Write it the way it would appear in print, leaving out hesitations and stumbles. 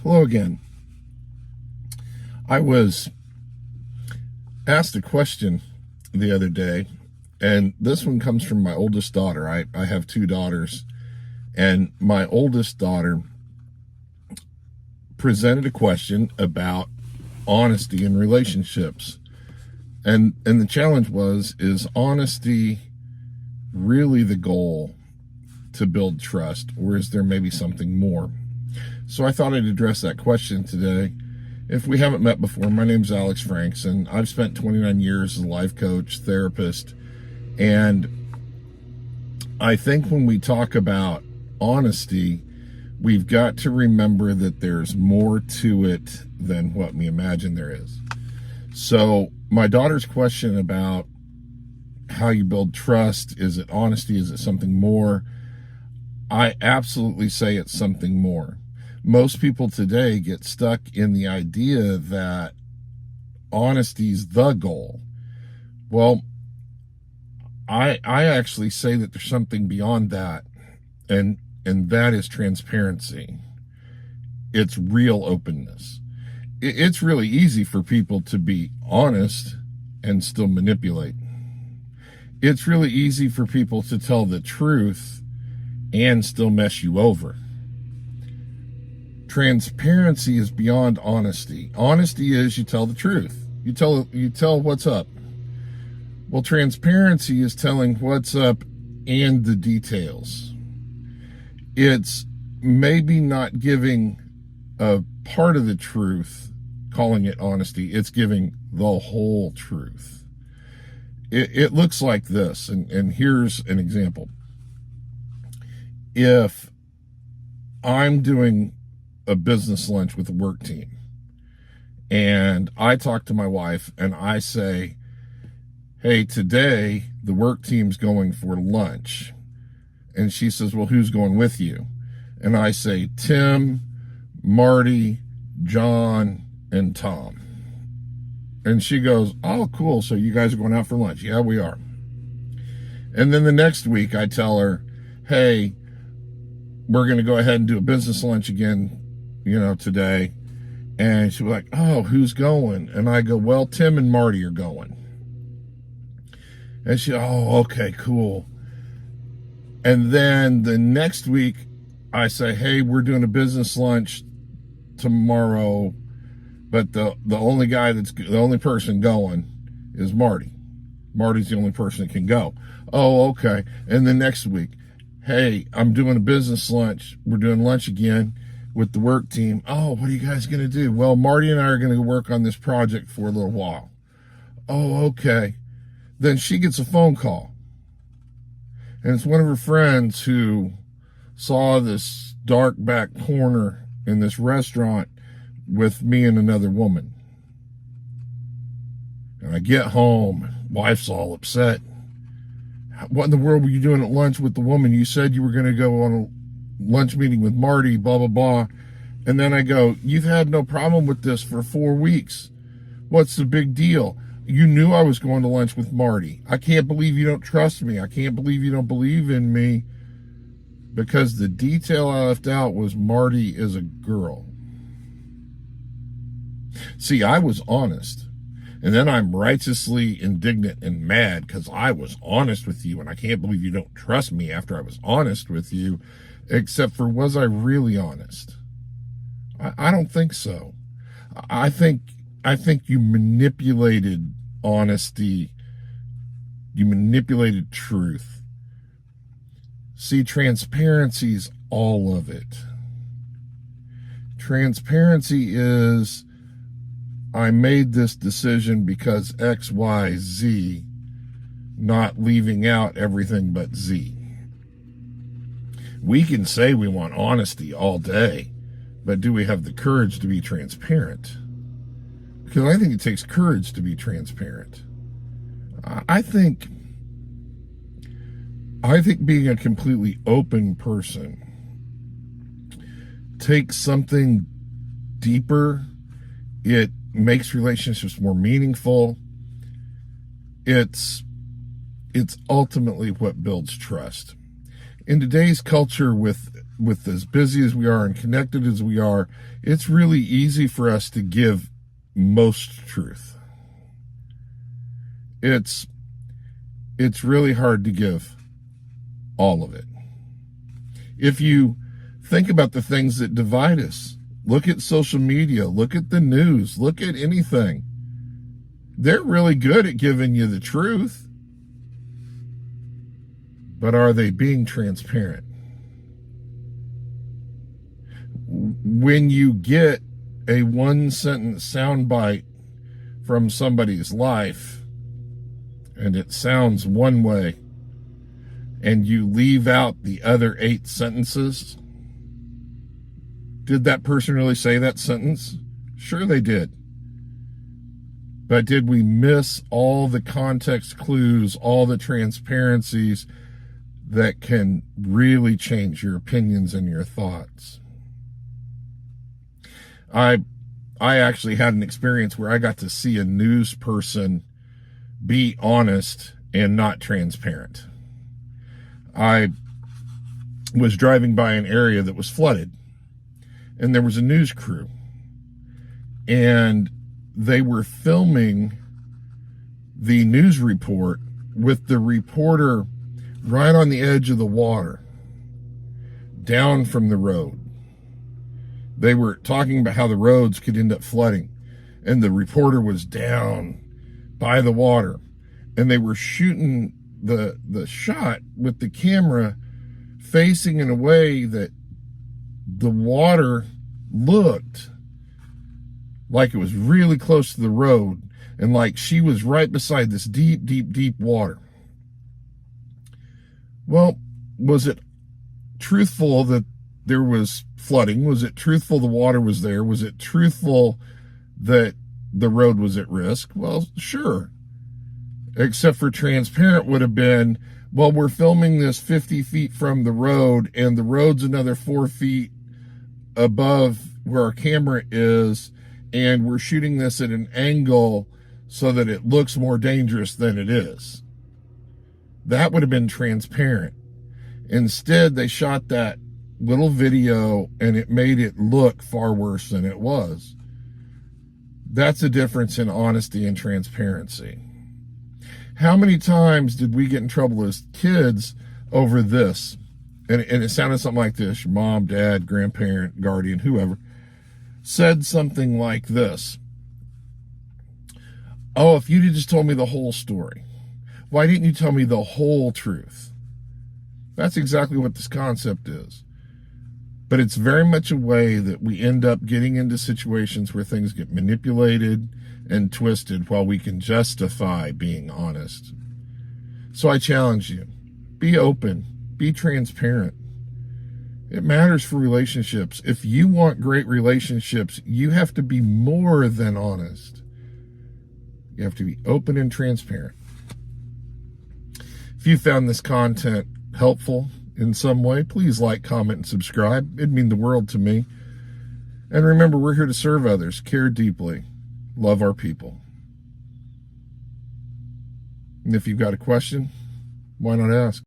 Hello again. I was asked a question the other day, and this one comes from my oldest daughter. I have two daughters, and my oldest daughter presented a question about honesty in relationships. And the challenge is honesty really the goal to build trust, or is there maybe something more? So I thought I'd address that question today. If we haven't met before, my name's Alex Franks, and I've spent 29 years as a life coach, therapist, and I think when we talk about honesty, we've got to remember that there's more to it than what we imagine there is. So my daughter's question about how you build trust, is it honesty, is it something more? I absolutely say it's something more. Most people today get stuck in the idea that honesty's the goal. Well, I actually say that there's something beyond that, and that is transparency. It's real openness. It's really easy for people to be honest and still manipulate. It's really easy for people to tell the truth and still mess you over. Transparency is beyond honesty. Honesty is you tell the truth. You tell what's up. Well, transparency is telling what's up and the details. It's maybe not giving a part of the truth, calling it honesty. It's giving the whole truth. It looks like this, and here's an example. If I'm doing a business lunch with a work team, and I talk to my wife and I say, hey, today the work team's going for lunch. And she says, well, who's going with you? And I say, Tim, Marty, John, and Tom. And she goes, oh, cool. So you guys are going out for lunch? Yeah, we are. And then the next week I tell her, hey, we're going to go ahead and do a business lunch again, today. And she's like, oh, who's going? And I go, well, Tim and Marty are going. And she, oh, okay, cool. And then the next week I say, hey, we're doing a business lunch tomorrow, but the only person going is Marty. Marty's the only person that can go. Oh, okay. And the next week, hey, I'm doing a business lunch. We're doing lunch again with the work team. Oh, what are you guys going to do? Well, Marty and I are going to work on this project for a little while. Oh, okay. Then she gets a phone call. And it's one of her friends who saw this dark back corner in this restaurant with me and another woman. And I get home, wife's all upset. What in the world were you doing at lunch with the woman? You said you were going to go on a lunch meeting with Marty, blah, blah, blah. And then I go, you've had no problem with this for 4 weeks. What's the big deal? You knew I was going to lunch with Marty. I can't believe you don't trust me. I can't believe you don't believe in me. Because the detail I left out was Marty is a girl. See, I was honest. And then I'm righteously indignant and mad because I was honest with you, and I can't believe you don't trust me after I was honest with you. Except for, was I really honest? I don't think so. I think you manipulated honesty. You manipulated truth. See, transparency is all of it. Transparency is, I made this decision because X, Y, Z, not leaving out everything but Z. We can say we want honesty all day, but do we have the courage to be transparent? Because I think it takes courage to be transparent. I think being a completely open person takes something deeper. It makes relationships more meaningful. It's ultimately what builds trust. In today's culture with with as busy as we are and connected as we are, it's really easy for us to give most truth. It's really hard to give all of it. If you think about the things that divide us, look at social media, look at the news, look at anything. They're really good at giving you the truth, but are they being transparent? When you get a one-sentence soundbite from somebody's life and it sounds one way, and you leave out the other 8 sentences, did that person really say that sentence? Sure they did. But did we miss all the context clues, all the transparencies that can really change your opinions and your thoughts? I actually had an experience where I got to see a news person be honest and not transparent. I was driving by an area that was flooded, and there was a news crew, and they were filming the news report with the reporter right on the edge of the water, down from the road. They were talking about how the roads could end up flooding, and the reporter was down by the water, and they were shooting the shot with the camera facing in a way that the water looked like it was really close to the road, and like she was right beside this deep, deep, deep water. Well, was it truthful that there was flooding? Was it truthful the water was there? Was it truthful that the road was at risk? Well, sure. Except for transparent would have been, well, we're filming this 50 feet from the road, and the road's another 4 feet above where our camera is, and we're shooting this at an angle so that it looks more dangerous than it is. That would have been transparent. Instead, they shot that little video and it made it look far worse than it was. That's a difference in honesty and transparency. How many times did we get in trouble as kids over this? And it sounded something like this. Your mom, dad, grandparent, guardian, whoever said something like this. Oh, if you'd just told me the whole story. Why didn't you tell me the whole truth? That's exactly what this concept is. But it's very much a way that we end up getting into situations where things get manipulated and twisted while we can justify being honest. So I challenge you, be open, be transparent. It matters for relationships. If you want great relationships, you have to be more than honest. You have to be open and transparent. If you found this content helpful in some way, please like, comment, and subscribe. It'd mean the world to me. And remember, we're here to serve others, care deeply, love our people. And if you've got a question, why not ask?